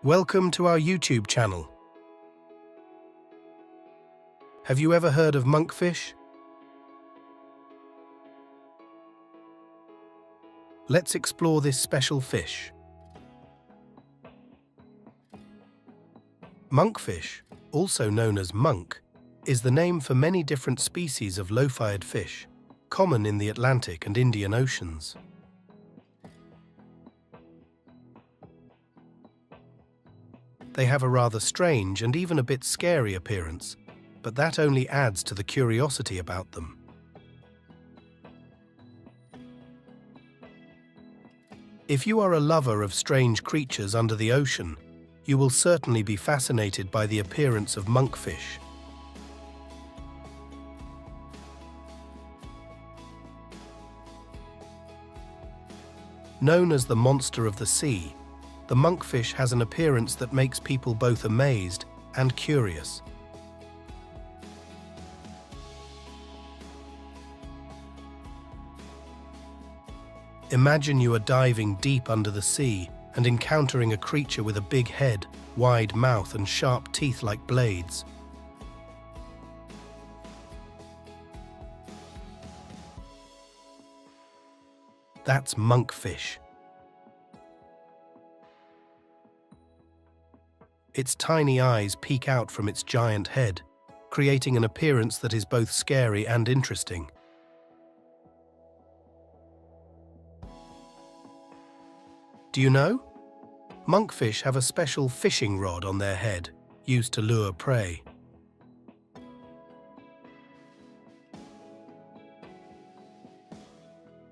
Welcome to our YouTube channel. Have you ever heard of monkfish? Let's explore this special fish. Monkfish, also known as monk, is the name for many different species of lophiid fish, common in the Atlantic and Indian Oceans. They have a rather strange and even a bit scary appearance, but that only adds to the curiosity about them. If you are a lover of strange creatures under the ocean, you will certainly be fascinated by the appearance of monkfish. Known as the monster of the sea, the monkfish has an appearance that makes people both amazed and curious. Imagine you are diving deep under the sea and encountering a creature with a big head, wide mouth and sharp teeth like blades. That's monkfish. Its tiny eyes peek out from its giant head, creating an appearance that is both scary and interesting. Do you know? Monkfish have a special fishing rod on their head, used to lure prey.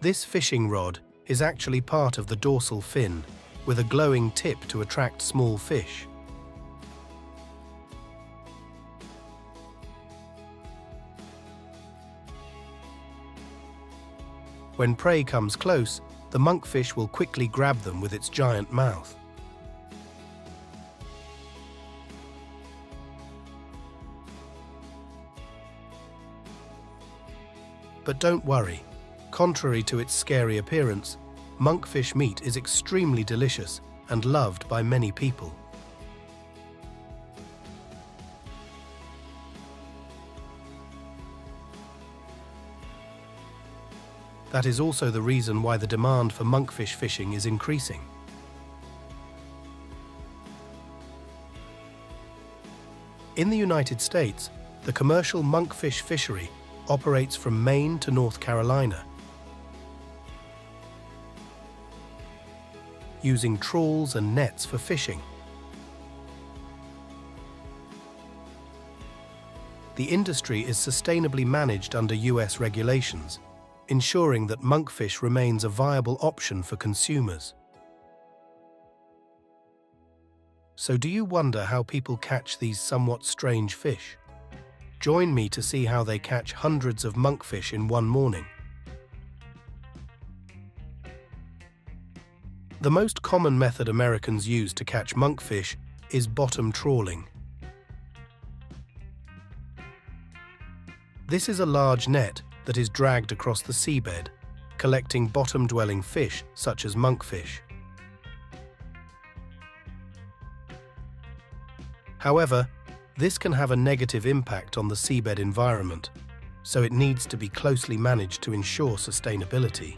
This fishing rod is actually part of the dorsal fin, with a glowing tip to attract small fish. When prey comes close, the monkfish will quickly grab them with its giant mouth. But don't worry, contrary to its scary appearance, monkfish meat is extremely delicious and loved by many people. That is also the reason why the demand for monkfish fishing is increasing. In the United States, the commercial monkfish fishery operates from Maine to North Carolina, using trawls and nets for fishing. The industry is sustainably managed under US regulations, ensuring that monkfish remains a viable option for consumers. So do you wonder how people catch these somewhat strange fish? Join me to see how they catch hundreds of monkfish in one morning. The most common method Americans use to catch monkfish is bottom trawling. This is a large net that is dragged across the seabed, collecting bottom-dwelling fish such as monkfish. However, this can have a negative impact on the seabed environment, so it needs to be closely managed to ensure sustainability.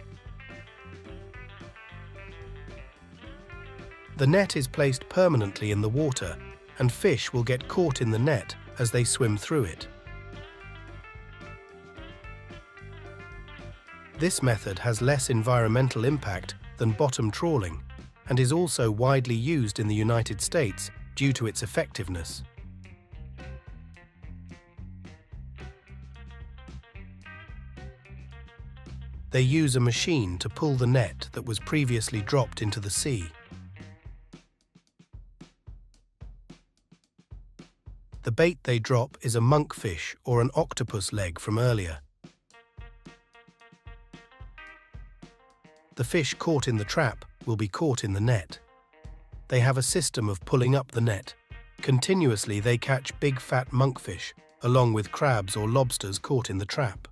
The net is placed permanently in the water, and fish will get caught in the net as they swim through it. This method has less environmental impact than bottom trawling and is also widely used in the United States due to its effectiveness. They use a machine to pull the net that was previously dropped into the sea. The bait they drop is a monkfish or an octopus leg from earlier. The fish caught in the trap will be caught in the net. They have a system of pulling up the net. Continuously they catch big fat monkfish, along with crabs or lobsters caught in the trap.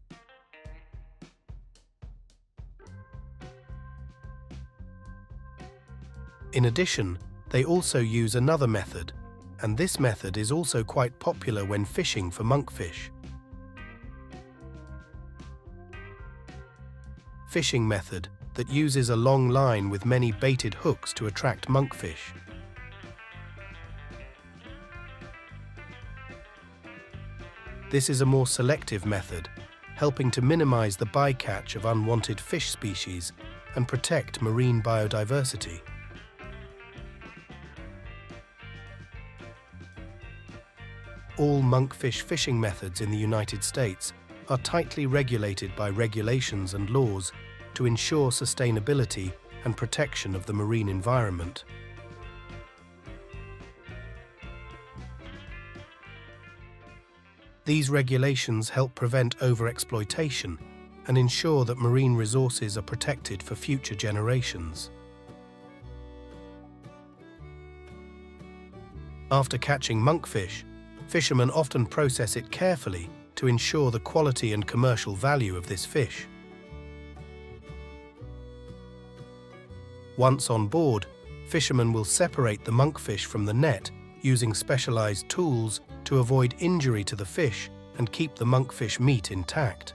In addition, They also use another method, and this method is also quite popular when fishing for monkfish. Fishing method that uses a long line with many baited hooks to attract monkfish. This is a more selective method, helping to minimize the bycatch of unwanted fish species and protect marine biodiversity. All monkfish fishing methods in the United States are tightly regulated by regulations and laws to ensure sustainability and protection of the marine environment. These regulations help prevent overexploitation and ensure that marine resources are protected for future generations. After catching monkfish, fishermen often process it carefully to ensure the quality and commercial value of this fish. Once on board, fishermen will separate the monkfish from the net using specialized tools to avoid injury to the fish and keep the monkfish meat intact.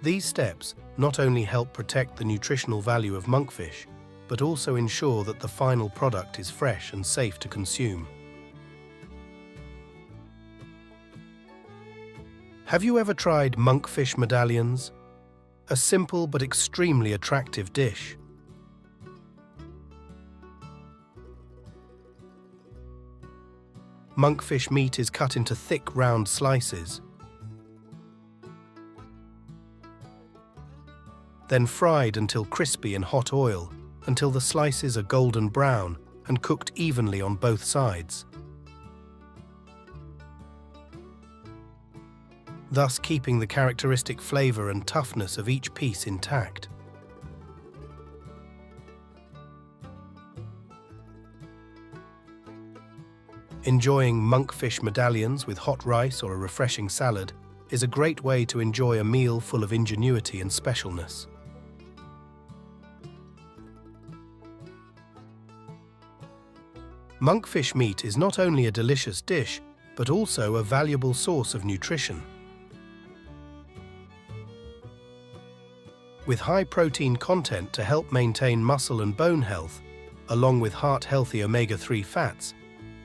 These steps not only help protect the nutritional value of monkfish, but also ensure that the final product is fresh and safe to consume. Have you ever tried monkfish medallions? A simple but extremely attractive dish. Monkfish meat is cut into thick, round slices, then fried until crispy in hot oil, until the slices are golden brown and cooked evenly on both sides, thus keeping the characteristic flavor and toughness of each piece intact. Enjoying monkfish medallions with hot rice or a refreshing salad is a great way to enjoy a meal full of ingenuity and specialness. Monkfish meat is not only a delicious dish, but also a valuable source of nutrition. With high protein content to help maintain muscle and bone health, along with heart-healthy omega-3 fats,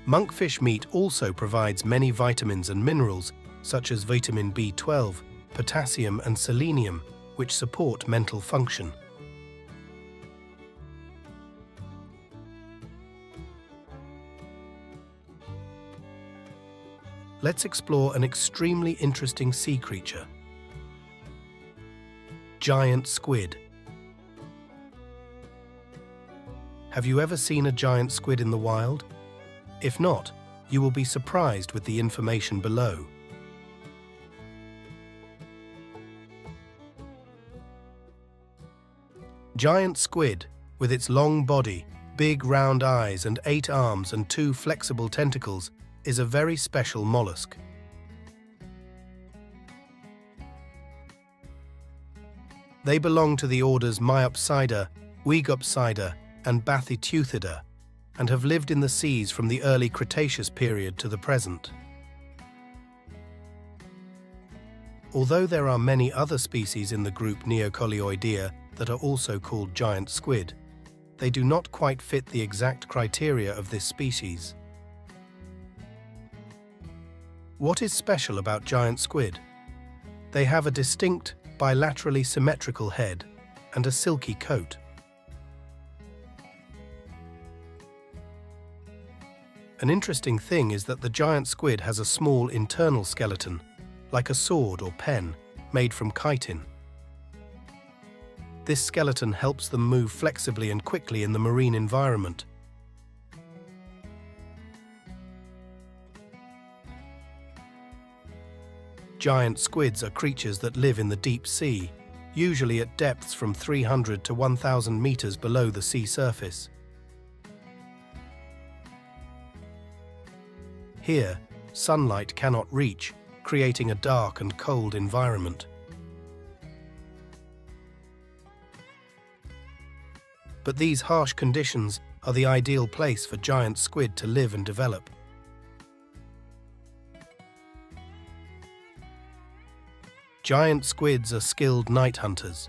monkfish meat also provides many vitamins and minerals such as vitamin B12, potassium and selenium, which support mental function. Let's explore an extremely interesting sea creature. Giant squid. Have you ever seen a giant squid in the wild? If not, you will be surprised with the information below. Giant squid, with its long body, big round eyes and 8 arms and 2 flexible tentacles, is a very special mollusk. They belong to the orders Myopsida, Weigopsida, and Bathyteuthida, and have lived in the seas from the early Cretaceous period to the present. Although there are many other species in the group Neocoleoidea that are also called giant squid, they do not quite fit the exact criteria of this species. What is special about giant squid? They have a distinct, bilaterally symmetrical head and a silky coat. An interesting thing is that the giant squid has a small internal skeleton, like a sword or pen, made from chitin. This skeleton helps them move flexibly and quickly in the marine environment. Giant squids are creatures that live in the deep sea, usually at depths from 300 to 1,000 meters below the sea surface. Here, sunlight cannot reach, creating a dark and cold environment. but these harsh conditions are the ideal place for giant squid to live and develop. Giant squids are skilled night hunters.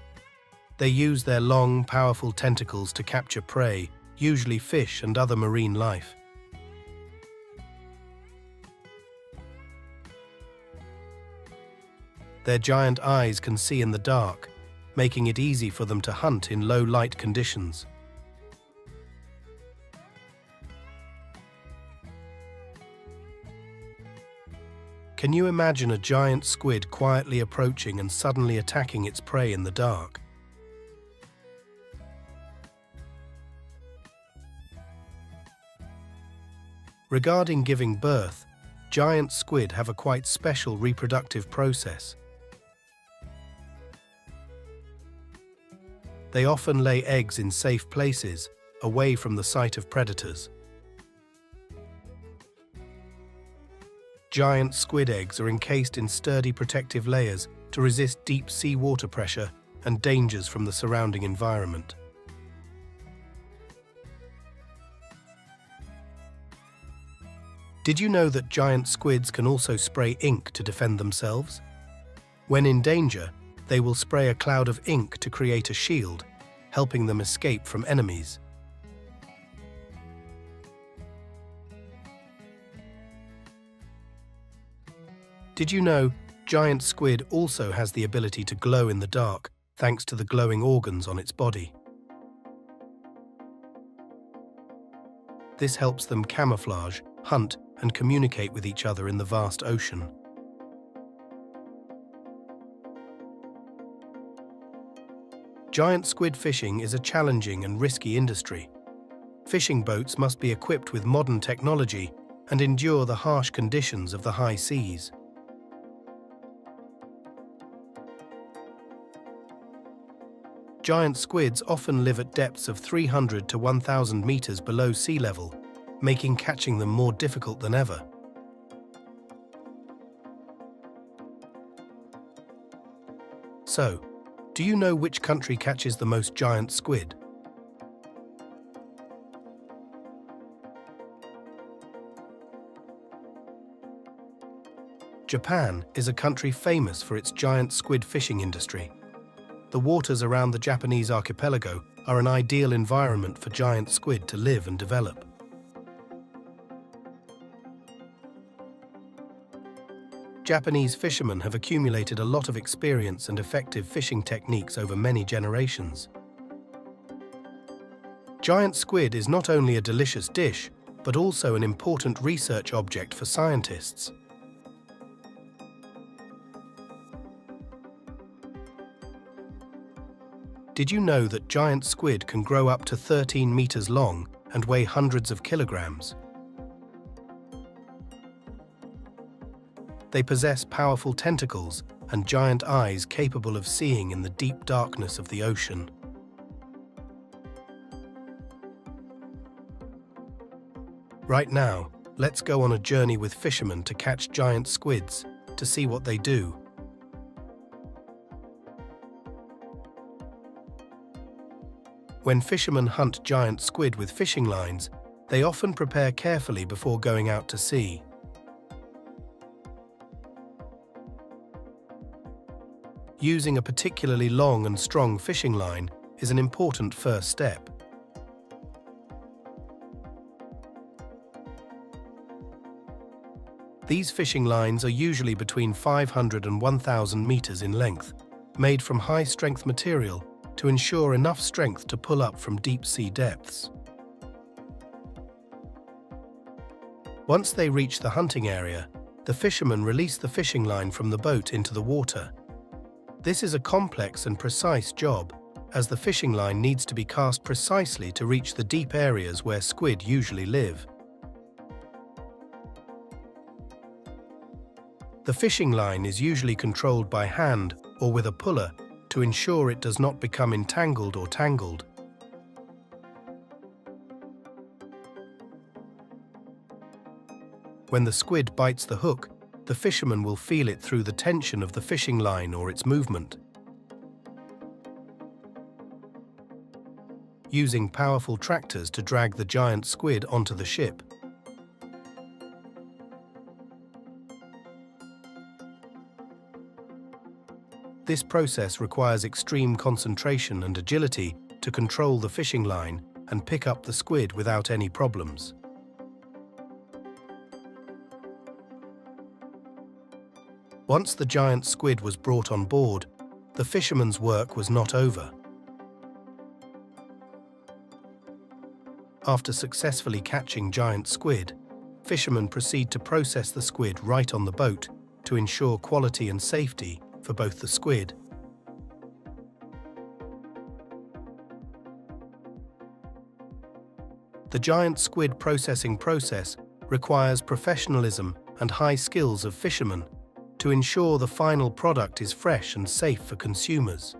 They use their long, powerful tentacles to capture prey, usually fish and other marine life. Their giant eyes can see in the dark, making it easy for them to hunt in low light conditions. Can you imagine a giant squid quietly approaching and suddenly attacking its prey in the dark? Regarding giving birth, giant squid have a quite special reproductive process. They often lay eggs in safe places, away from the sight of predators. Giant squid eggs are encased in sturdy protective layers to resist deep sea water pressure and dangers from the surrounding environment. Did you know that giant squids can also spray ink to defend themselves? When in danger, they will spray a cloud of ink to create a shield, helping them escape from enemies. Did you know giant squid also has the ability to glow in the dark thanks to the glowing organs on its body? This helps them camouflage, hunt, and communicate with each other in the vast ocean. Giant squid fishing is a challenging and risky industry. Fishing boats must be equipped with modern technology and endure the harsh conditions of the high seas. Giant squids often live at depths of 300 to 1,000 meters below sea level, making catching them more difficult than ever. So, do you know which country catches the most giant squid? Japan is a country famous for its giant squid fishing industry. The waters around the Japanese archipelago are an ideal environment for giant squid to live and develop. Japanese fishermen have accumulated a lot of experience and effective fishing techniques over many generations. Giant squid is not only a delicious dish, but also an important research object for scientists. Did you know that giant squid can grow up to 13 meters long and weigh hundreds of kilograms? They possess powerful tentacles and giant eyes capable of seeing in the deep darkness of the ocean. Right now, let's go on a journey with fishermen to catch giant squids, to see what they do. When fishermen hunt giant squid with fishing lines, they often prepare carefully before going out to sea. Using a particularly long and strong fishing line is an important first step. These fishing lines are usually between 500 and 1,000 meters in length, made from high-strength material to ensure enough strength to pull up from deep-sea depths. Once they reach the hunting area, the fishermen release the fishing line from the boat into the water. This is a complex and precise job, as the fishing line needs to be cast precisely to reach the deep areas where squid usually live. The fishing line is usually controlled by hand or with a puller to ensure it does not become entangled or tangled. When the squid bites the hook, the fisherman will feel it through the tension of the fishing line or its movement. using powerful tractors to drag the giant squid onto the ship. This process requires extreme concentration and agility to control the fishing line and pick up the squid without any problems. Once the giant squid was brought on board, the fisherman's work was not over. After successfully catching giant squid, fishermen proceed to process the squid right on the boat to ensure quality and safety for both the squid. The giant squid processing process requires professionalism and high skills of fishermen to ensure the final product is fresh and safe for consumers.